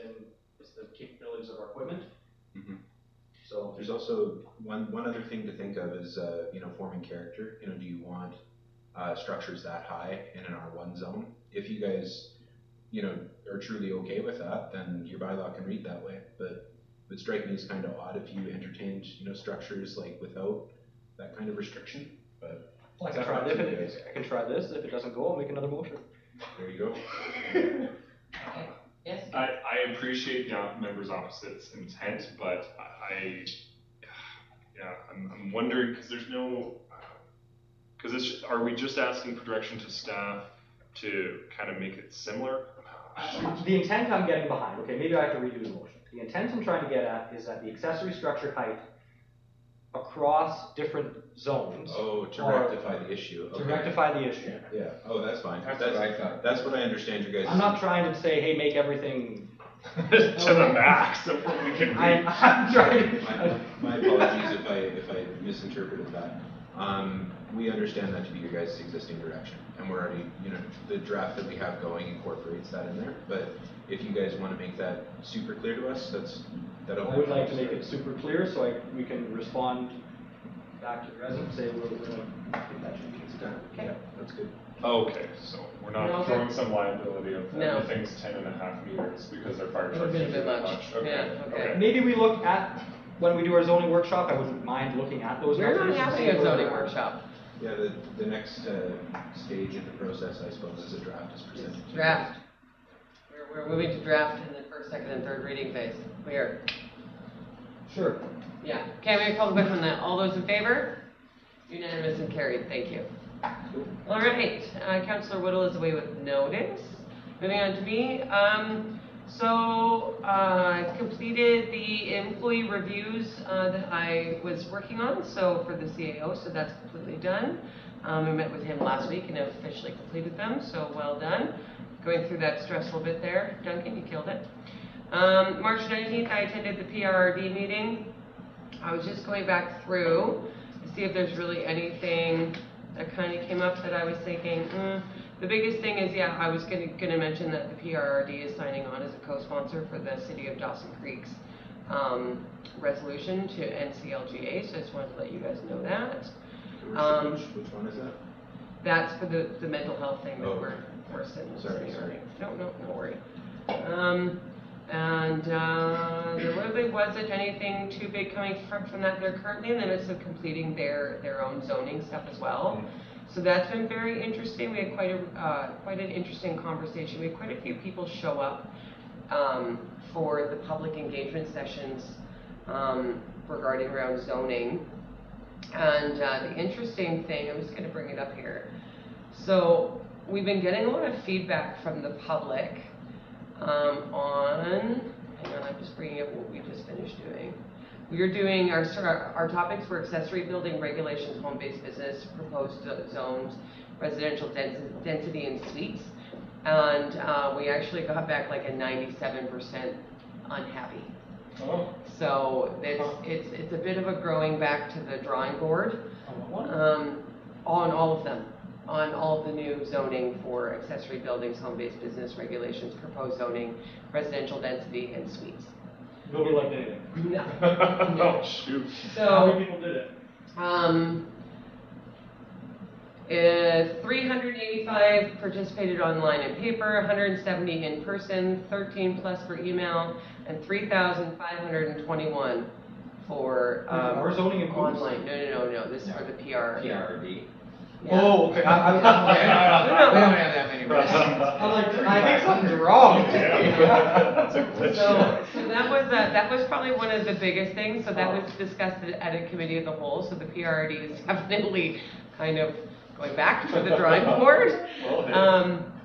[SPEAKER 3] the capabilities of our equipment.
[SPEAKER 5] Mhm.
[SPEAKER 3] So
[SPEAKER 5] There's also one other thing to think of is, forming character. Do you want structures that high in an R1 zone? If you guys, are truly okay with that, then your bylaw can read that way. But it would strike me as kind of odd if you entertained, structures like without that kind of restriction. But
[SPEAKER 3] I can try this. I can try this. If it doesn't go, I'll make another motion.
[SPEAKER 5] there you go.
[SPEAKER 1] Yes?
[SPEAKER 2] I appreciate members' opposites intent, but I'm wondering, because there's no, are we just asking for direction to staff to kind of make it similar?
[SPEAKER 3] The intent I'm getting behind, okay, maybe I have to redo the motion. The intent I'm trying to get at is that the accessory structure height across different zones,
[SPEAKER 5] Oh, to
[SPEAKER 3] Or-
[SPEAKER 5] rectify the issue.
[SPEAKER 3] to
[SPEAKER 5] Okay.
[SPEAKER 3] rectify the issue.
[SPEAKER 5] Yeah, oh, that's fine.
[SPEAKER 6] That's what I thought.
[SPEAKER 5] That's what I understand you guys.
[SPEAKER 3] I'm not trying to say, hey, make everything.
[SPEAKER 2] To the max of what we can read.
[SPEAKER 3] I'm trying.
[SPEAKER 5] My apologies if I misinterpreted that. We understand that to be your guys' existing direction, and we're already, the draft that we have going incorporates that in there. But if you guys want to make that super clear to us, that'll.
[SPEAKER 3] I would like to make it super clear so we can respond back to the resident, say we're gonna get that change done.
[SPEAKER 5] Yeah, that's good.
[SPEAKER 2] Okay, so we're
[SPEAKER 1] No,
[SPEAKER 2] not
[SPEAKER 1] but-
[SPEAKER 2] throwing some liability of
[SPEAKER 1] No.
[SPEAKER 2] everything's 10.5 meters because our fire
[SPEAKER 1] It
[SPEAKER 2] trucks
[SPEAKER 1] would've been a
[SPEAKER 2] are
[SPEAKER 1] bit
[SPEAKER 2] that
[SPEAKER 1] much.
[SPEAKER 2] Okay,
[SPEAKER 1] Yeah, okay.
[SPEAKER 3] Maybe we look at, when we do our zoning workshop, I wouldn't mind looking at those
[SPEAKER 1] We're
[SPEAKER 3] numbers.
[SPEAKER 1] not
[SPEAKER 3] and
[SPEAKER 1] having
[SPEAKER 3] see
[SPEAKER 1] a
[SPEAKER 3] where
[SPEAKER 1] zoning
[SPEAKER 3] we're at.
[SPEAKER 1] workshop.
[SPEAKER 5] Yeah, the next stage in the process, I suppose, is a draft is presented. to you.
[SPEAKER 1] Draft. We're moving to draft in the first, second, and third reading phase. We are.
[SPEAKER 3] Sure.
[SPEAKER 1] Yeah. Okay, we call the question on that. All those in favor? Unanimous and carried. Thank you. All right. Councillor Whittle is away with notice. Moving on to me. So, I completed the employee reviews that I was working on, so for the CAO, so that's completely done. I met with him last week and officially completed them, so well done. Going through that stressful bit there. Duncan, you killed it. March 19th, I attended the PRRD meeting. I was just going back through to see if there's really anything that kind of came up that I was thinking, The biggest thing is, yeah, I was gonna mention that the PRRD is signing on as a co-sponsor for the City of Dawson Creek's resolution to NCLGA, so I just wanted to let you guys know that.
[SPEAKER 5] Which one is that?
[SPEAKER 1] That's for the mental health thing that we're sitting.
[SPEAKER 5] Sorry.
[SPEAKER 1] No worry. There really wasn't anything too big coming from that. They're currently in the midst of completing their own zoning stuff as well. So that's been very interesting. We had quite an interesting conversation. We had quite a few people show up for the public engagement sessions regarding around zoning. And the interesting thing, I'm just going to bring it up here. So we've been getting a lot of feedback from the public hang on, I'm just bringing up what we just finished doing. We are doing our topics were accessory building regulations, home-based business, proposed zones, residential density and suites. And we actually got back like a 97% unhappy.
[SPEAKER 3] Oh.
[SPEAKER 1] So it's a bit of a growing back to the drawing board on all of them, on all of the new zoning for accessory buildings, home-based business regulations, proposed zoning, residential density, and suites.
[SPEAKER 3] Nobody liked anything.
[SPEAKER 1] No.
[SPEAKER 2] Oh, shoot.
[SPEAKER 3] How
[SPEAKER 1] So,
[SPEAKER 3] many people did it?
[SPEAKER 1] 385 participated online and paper, 170 in person, 13 plus for email, and 3,521 for
[SPEAKER 3] Our zoning includes?
[SPEAKER 1] online. No. This is for the PR.
[SPEAKER 6] PRD.
[SPEAKER 1] Yeah.
[SPEAKER 3] Oh, okay.
[SPEAKER 6] We don't have that many residents.
[SPEAKER 3] I'm like, I think something's wrong.
[SPEAKER 1] So that was probably one of the biggest things. So that was discussed at a committee of the whole. So the PRD is definitely kind of going back to the drawing board.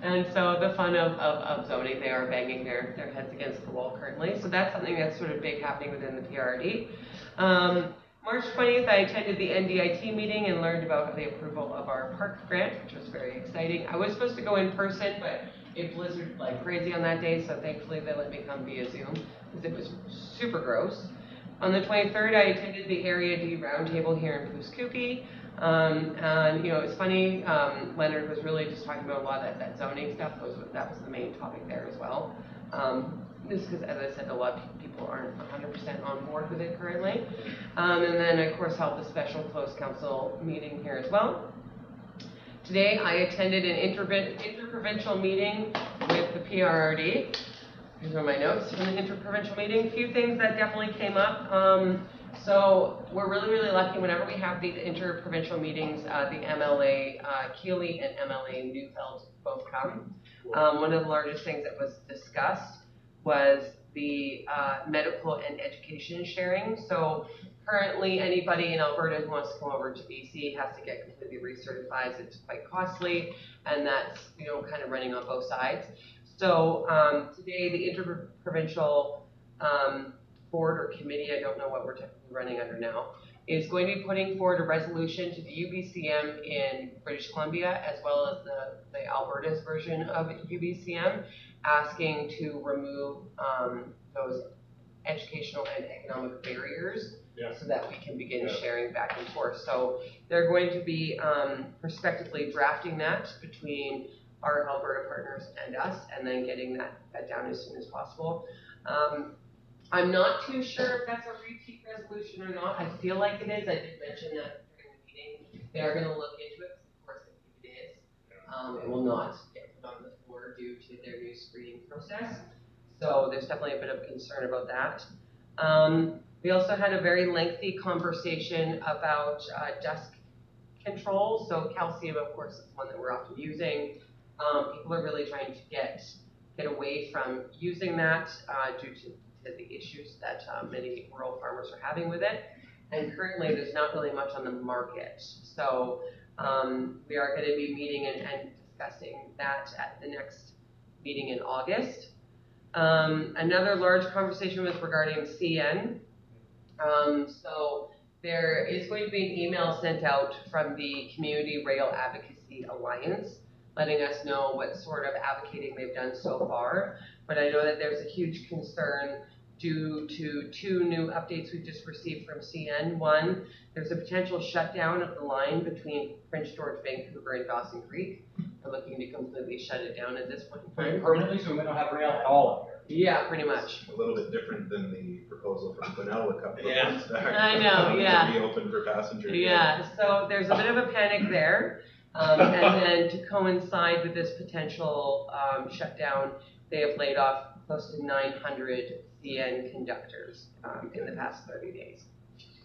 [SPEAKER 1] And so the fun of zoning, they are banging their heads against the wall currently. So that's something that's sort of big happening within the PRD. March 20th, I attended the NDIT meeting and learned about the approval of our park grant, which was very exciting. I was supposed to go in person, but it blizzarded like crazy on that day, so thankfully they let me come via Zoom, because it was super gross. On the 23rd, I attended the Area D Roundtable here in Pooskookie. And it was funny, Leonard was really just talking about a lot of that zoning stuff. That was the main topic there as well. Just because, as I said, a lot of people aren't 100% on board with it currently. And then, of course, held a special closed council meeting here as well. Today, I attended an interprovincial meeting with the PRRD. These are my notes from the interprovincial meeting. A few things that definitely came up. So we're really lucky whenever we have these interprovincial meetings, the MLA Keeley and MLA Neufeld both come. One of the largest things that was discussed was the medical and education sharing. So currently anybody in Alberta who wants to come over to BC has to get completely recertified. It's quite costly, and that's kind of running on both sides. So today the interprovincial board or committee, I don't know what we're technically running under now, is going to be putting forward a resolution to the UBCM in British Columbia, as well as the Alberta's version of UBCM, asking to remove those educational and economic barriers so that we can begin sharing back and forth. So they're going to be prospectively drafting that between our Alberta partners and us, and then getting that down as soon as possible. I'm not too sure if that's a repeat resolution or not. I feel like it is. I did mention that during the meeting. They are going to look into it. Of course, if it is, it will not get put on the floor due to their new screening process. So there's definitely a bit of concern about that. We also had a very lengthy conversation about dust control. So calcium, of course, is one that we're often using. People are really trying to get away from using that due to the issues that many rural farmers are having with it. And currently there's not really much on the market. So we are going to be meeting and discussing that at the next meeting in August. Another large conversation was regarding CN. So there is going to be an email sent out from the Community Rail Advocacy Alliance, letting us know what sort of advocating they've done so far. But I know that there's a huge concern due to 2 new updates we've just received from CN. One, there's a potential shutdown of the line between Prince George, Vancouver, and Dawson Creek. They're looking to completely shut it down at this point in time.
[SPEAKER 3] Permanently, so we might not have rail at all up here.
[SPEAKER 1] Yeah, pretty much.
[SPEAKER 5] A little bit different than the proposal from Quesnel a couple of
[SPEAKER 6] Yeah.
[SPEAKER 5] months back.
[SPEAKER 1] I know, yeah.
[SPEAKER 5] To be open for passenger.
[SPEAKER 1] Yeah, so there's a bit of a panic there. And then to coincide with this potential shutdown, they have laid off close to 900 CN conductors in the past 30 days.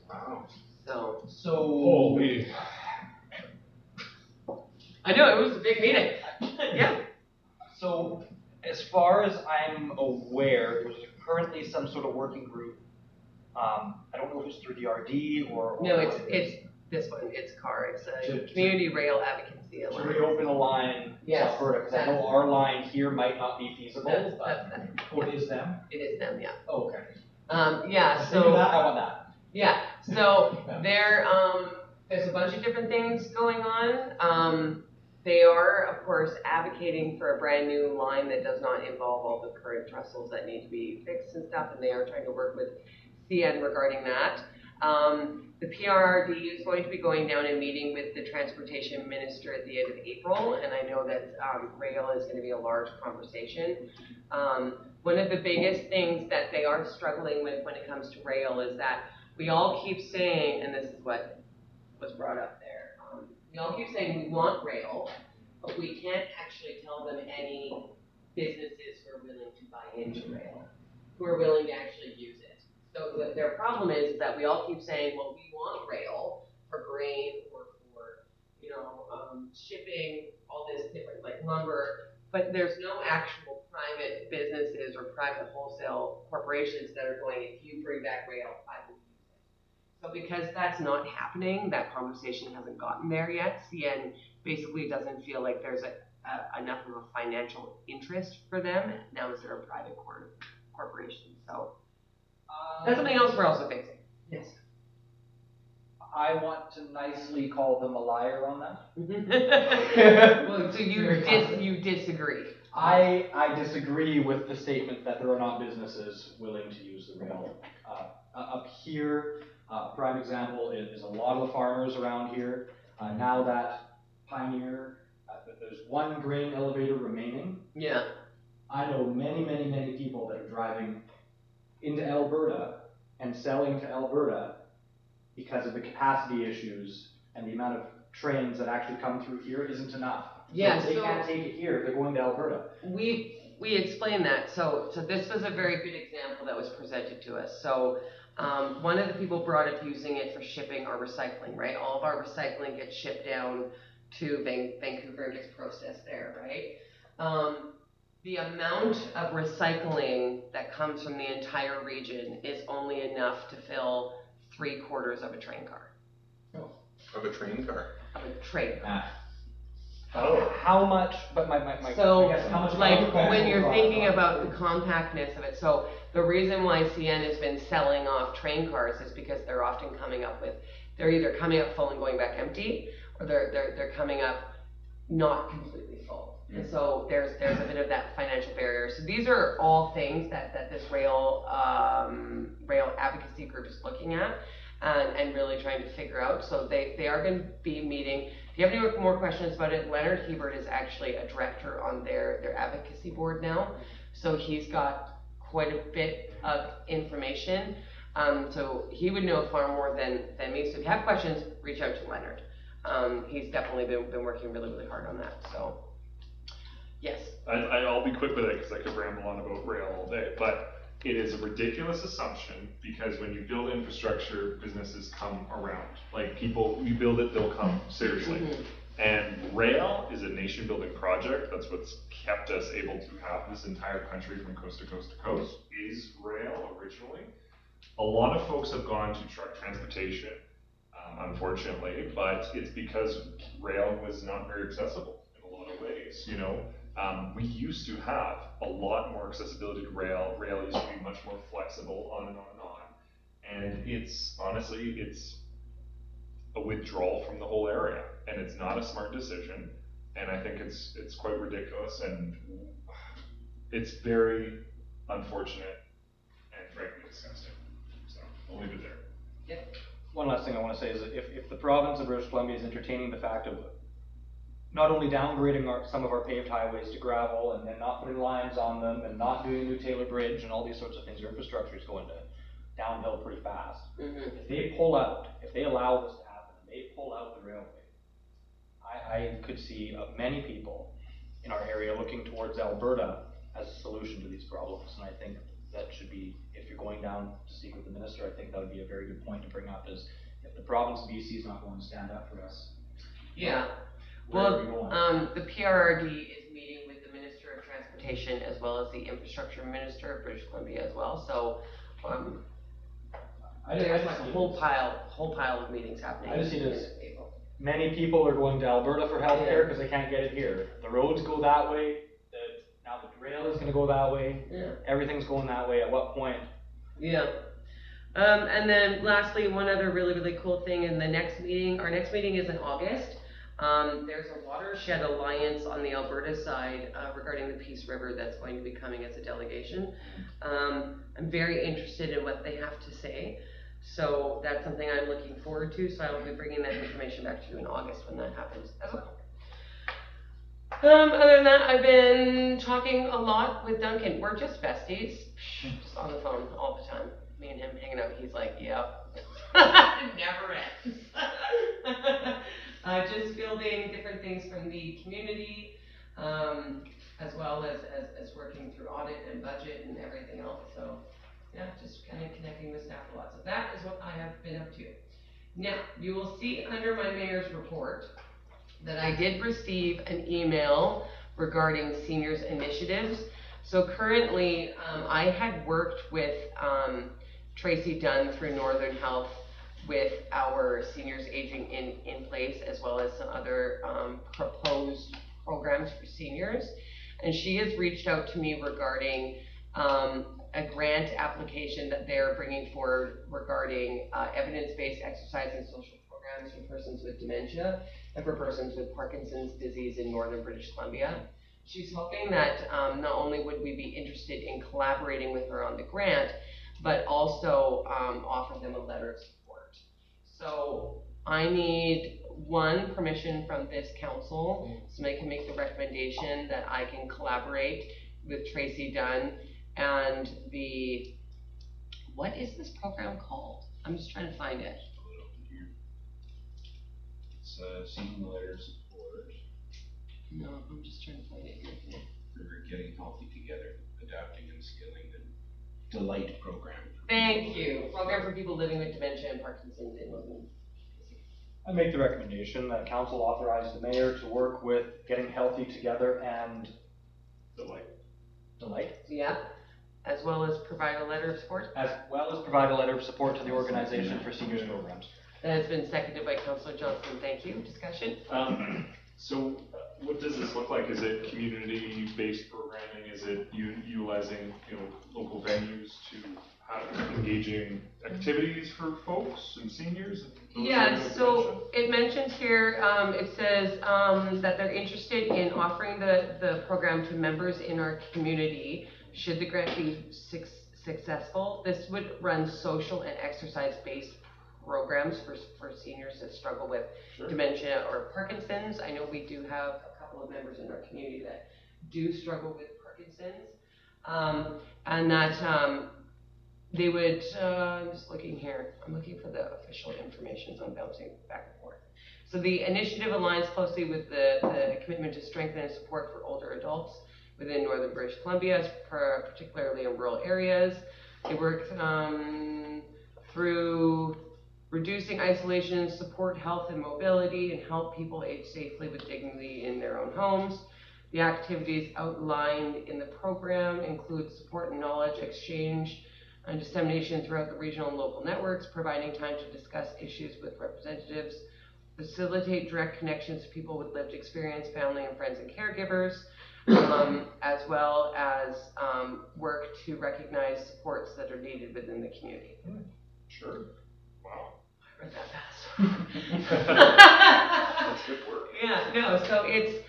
[SPEAKER 5] Wow.
[SPEAKER 1] So
[SPEAKER 2] Holy.
[SPEAKER 1] I know it was a big meeting. Yeah.
[SPEAKER 3] So, as far as I'm aware, there's currently some sort of working group. I don't know if it's through the RD or.
[SPEAKER 1] No, it's this one. It's CAR. It's a
[SPEAKER 3] To-
[SPEAKER 1] Community Rail Advocacy
[SPEAKER 3] To
[SPEAKER 1] Alliance.
[SPEAKER 3] reopen a line to
[SPEAKER 1] Yes,
[SPEAKER 3] Alberta, because I know our line here might not be feasible,
[SPEAKER 1] That's
[SPEAKER 3] but.
[SPEAKER 1] them.
[SPEAKER 3] Oh, it is them?
[SPEAKER 1] It is them, yeah.
[SPEAKER 3] Oh, okay.
[SPEAKER 1] Yeah.
[SPEAKER 3] If they do
[SPEAKER 1] So
[SPEAKER 3] that, I want that.
[SPEAKER 1] yeah. So there's a bunch of different things going on. They are, of course, advocating for a brand new line that does not involve all the current trestles that need to be fixed and stuff, and they are trying to work with CN regarding that. The PRRD is going to be going down and meeting with the transportation minister at the end of April, and I know that rail is going to be a large conversation. One of the biggest things that they are struggling with when it comes to rail is that we all keep saying, and this is what was brought up there, we all keep saying we want rail, but we can't actually tell them any businesses who are willing to buy into rail, who are willing to actually use it. So their problem is that we all keep saying, well, we want rail for grain or for, shipping, all this different, like lumber, but there's no actual private businesses or private wholesale corporations that are going, if you bring back rail, I will use it. So because that's not happening, that conversation hasn't gotten there yet. CN basically doesn't feel like there's enough of a financial interest for them. Now is there a private corporation? So that's something else we're also facing. Yes.
[SPEAKER 3] I want to nicely call them a liar on that.
[SPEAKER 1] Well, so you disagree.
[SPEAKER 3] I disagree with the statement that there are not businesses willing to use the rail. Up here, prime example is a lot of the farmers around here. Now that Pioneer, there's one grain elevator remaining.
[SPEAKER 1] Yeah.
[SPEAKER 3] I know many, many, many people that are driving into Alberta and selling to Alberta because of the capacity issues and the amount of trains that actually come through here isn't enough.
[SPEAKER 1] Yeah,
[SPEAKER 3] so they
[SPEAKER 1] so-
[SPEAKER 3] can't take it here if they're going to Alberta.
[SPEAKER 1] We explained that. So this was a very good example that was presented to us. So one of the people brought up using it for shipping or recycling, right? All of our recycling gets shipped down to Vancouver and gets processed there, right? The amount of recycling that comes from the entire region is only enough to fill 3/4 of a train car.
[SPEAKER 5] Of a train car.
[SPEAKER 1] Of a train car.
[SPEAKER 3] How much? But my
[SPEAKER 1] So,
[SPEAKER 3] I guess how much?
[SPEAKER 1] like, when you're thinking about the compactness of it, so the reason why CN has been selling off train cars is because they're often coming up with, they're either coming up full and going back empty, or they're coming up not completely full. And so there's a bit of that financial barrier. So these are all things that this rail advocacy group is looking at and really trying to figure out. So they are going to be meeting. If you have any more questions about it, Leonard Hebert is actually a director on their advocacy board now. So he's got quite a bit of information. So he would know far more than me. So if you have questions, reach out to Leonard. He's definitely been working really, really hard on that. So yes.
[SPEAKER 2] I'll be quick with it because I could ramble on about rail all day, but it is a ridiculous assumption because when you build infrastructure, businesses come around. Like people, you build it, they'll come, seriously.
[SPEAKER 1] Mhm.
[SPEAKER 2] And rail is a nation building project. That's what's kept us able to have this entire country from coast to coast to coast, is rail originally. A lot of folks have gone to truck transportation, unfortunately, but it's because rail was not very accessible in a lot of ways, We used to have a lot more accessibility to rail. Rail used to be much more flexible, on and on and on. And it's honestly, it's a withdrawal from the whole area, and it's not a smart decision. And I think it's quite ridiculous, and it's very unfortunate and frankly disgusting. So I'll leave it there.
[SPEAKER 3] One last thing I want to say is that if the province of British Columbia is entertaining the fact of not only downgrading some of our paved highways to gravel and then not putting lines on them and not doing a new Taylor Bridge and all these sorts of things, their infrastructure is going downhill pretty fast. If they pull out, if they allow this to happen, and they pull out the railway, I could see many people in our area looking towards Alberta as a solution to these problems, and I think that should be, if you're going down to speak with the minister, I think that would be a very good point to bring up, is if the province of BC is not going to stand up for us.
[SPEAKER 1] Yeah.
[SPEAKER 3] Where are we
[SPEAKER 1] Well,
[SPEAKER 3] going?
[SPEAKER 1] the PRRD is meeting with the Minister of Transportation as well as the Infrastructure Minister of British Columbia as well, so, there's like a whole pile of meetings happening.
[SPEAKER 3] I just see this.
[SPEAKER 1] in April.
[SPEAKER 3] Many people are going to Alberta for healthcare because they can't get it here. The roads go that way, now the rail is gonna go that way,
[SPEAKER 1] Yeah.
[SPEAKER 3] everything's going that way, at what point?
[SPEAKER 1] Yeah. And then lastly, one other really, really cool thing in the next meeting, our next meeting is in August. There's a watershed alliance on the Alberta side regarding the Peace River that's going to be coming as a delegation. I'm very interested in what they have to say. So that's something I'm looking forward to. So I will be bringing that information back to you in August when that happens as well. Other than that, I've been talking a lot with Duncan. We're just besties, just on the phone all the time. Me and him hanging out. He's like, "Yep, never ends." Just building different things from the community, as well as working through audit and budget and everything else. So, yeah, just kind of connecting with staff a lot. So that is what I have been up to. Now, you will see under my mayor's report that I did receive an email regarding seniors initiatives. So currently, I had worked with Tracy Dunn through Northern Health with our seniors aging in place, as well as some other proposed programs for seniors. And she has reached out to me regarding a grant application that they're bringing forward regarding evidence-based exercise and social programs for persons with dementia and for persons with Parkinson's disease in northern British Columbia. She's hoping that not only would we be interested in collaborating with her on the grant, but also offer them a letter of support. So I need permission from this council, so they can make the recommendation that I can collaborate with Tracy Dunn and what is this program called? I'm just trying to find it.
[SPEAKER 4] It's seeking the letter of support
[SPEAKER 1] No, I'm just trying to find it here.
[SPEAKER 4] for getting healthy together, adapting and skilling the Delight program.
[SPEAKER 1] Thank you. Program for people living with dementia and Parkinson's in London.
[SPEAKER 3] I make the recommendation that council authorize the mayor to work with Getting Healthy Together and Delight,
[SPEAKER 1] Yeah, as well as provide a letter of support.
[SPEAKER 3] as well as provide a letter of support to the organization for seniors programs.
[SPEAKER 1] That has been seconded by Councillor Johnson. Thank you. Discussion?
[SPEAKER 2] So what does this look like? Is it community-based programming? Is it utilizing local venues to have engaging activities for folks and seniors? And
[SPEAKER 1] Yeah, so it mentions here, it says that they're interested in offering the program to members in our community should the grant be successful. This would run social and exercise-based programs for seniors that struggle with dementia or Parkinson's. I know we do have a couple of members in our community that do struggle with Parkinson's, and that they would, I'm just looking here, I'm looking for the official information, so I'm bouncing back and forth. So the initiative aligns closely with the commitment to strengthen and support for older adults within northern British Columbia, particularly in rural areas. They work through reducing isolation, support health and mobility, and help people age safely with dignity in their own homes. The activities outlined in the program include support and knowledge exchange and dissemination throughout the regional and local networks, providing time to discuss issues with representatives, facilitate direct connections to people with lived experience, family and friends and caregivers, as well as work to recognize supports that are needed within the community.
[SPEAKER 2] Sure. Wow.
[SPEAKER 1] I read that fast.
[SPEAKER 2] That's good work.
[SPEAKER 1] Yeah, no, so it's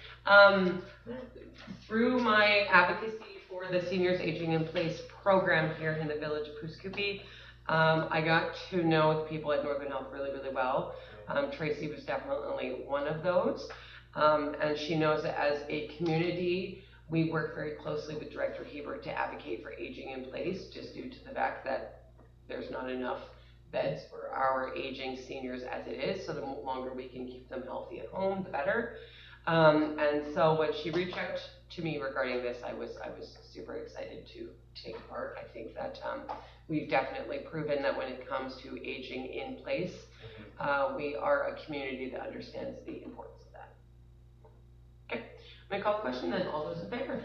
[SPEAKER 1] through my advocacy for the Seniors Aging in Place program here in the village of Pooskoopi, I got to know the people at Northern Health really, really well. Tracy was definitely one of those. And she knows that as a community, we work very closely with Director Hebert to advocate for aging in place, just due to the fact that there's not enough beds for our aging seniors as it is, so the longer we can keep them healthy at home, the better. And so when she reached out to me regarding this, I was super excited to take part. I think that we've definitely proven that when it comes to aging in place, we are a community that understands the importance of that. Okay, I'm gonna call the question then. All those in favor?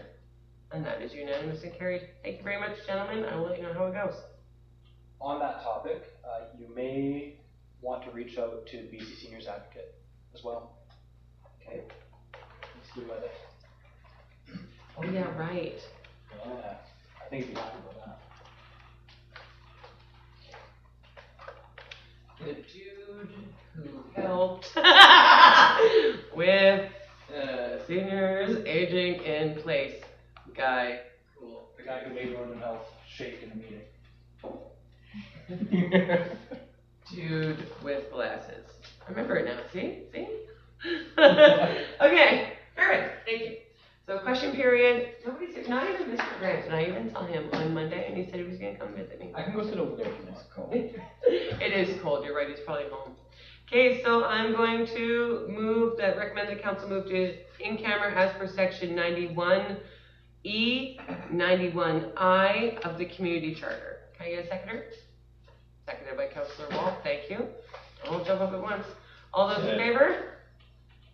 [SPEAKER 1] And that is unanimous and carried. Thank you very much, gentlemen. I will let you know how it goes.
[SPEAKER 3] On that topic, you may want to reach out to BC Seniors Advocate as well.
[SPEAKER 1] Okay.
[SPEAKER 3] Let's do that.
[SPEAKER 1] Oh yeah, right.
[SPEAKER 3] Yeah, I think you'd be happy about that.
[SPEAKER 1] The dude who helped with seniors aging in place. Guy. Cool.
[SPEAKER 3] The guy who made Northern Health shake in a meeting.
[SPEAKER 1] Dude with glasses. I remember it now. See? Okay. Perfect. Thank you. So question period. Nobody's here. Not even Mr. Grant. And I even saw him on Monday, and he said he was going to come visit me.
[SPEAKER 3] I can go sit over there if it's cold.
[SPEAKER 1] It is cold. You're right. He's probably home. Okay, so I'm going to recommend the council move to in camera as per section 91E, 91I of the community charter. Can I get a seconder? Seconded by Councillor Wall. Thank you. I won't jump up at once. All those in favor?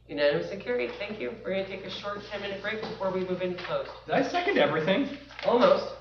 [SPEAKER 1] Unanimous and carried. Thank you. We're going to take a short 10-minute break before we move into closed.
[SPEAKER 3] Did I second everything?
[SPEAKER 1] Almost.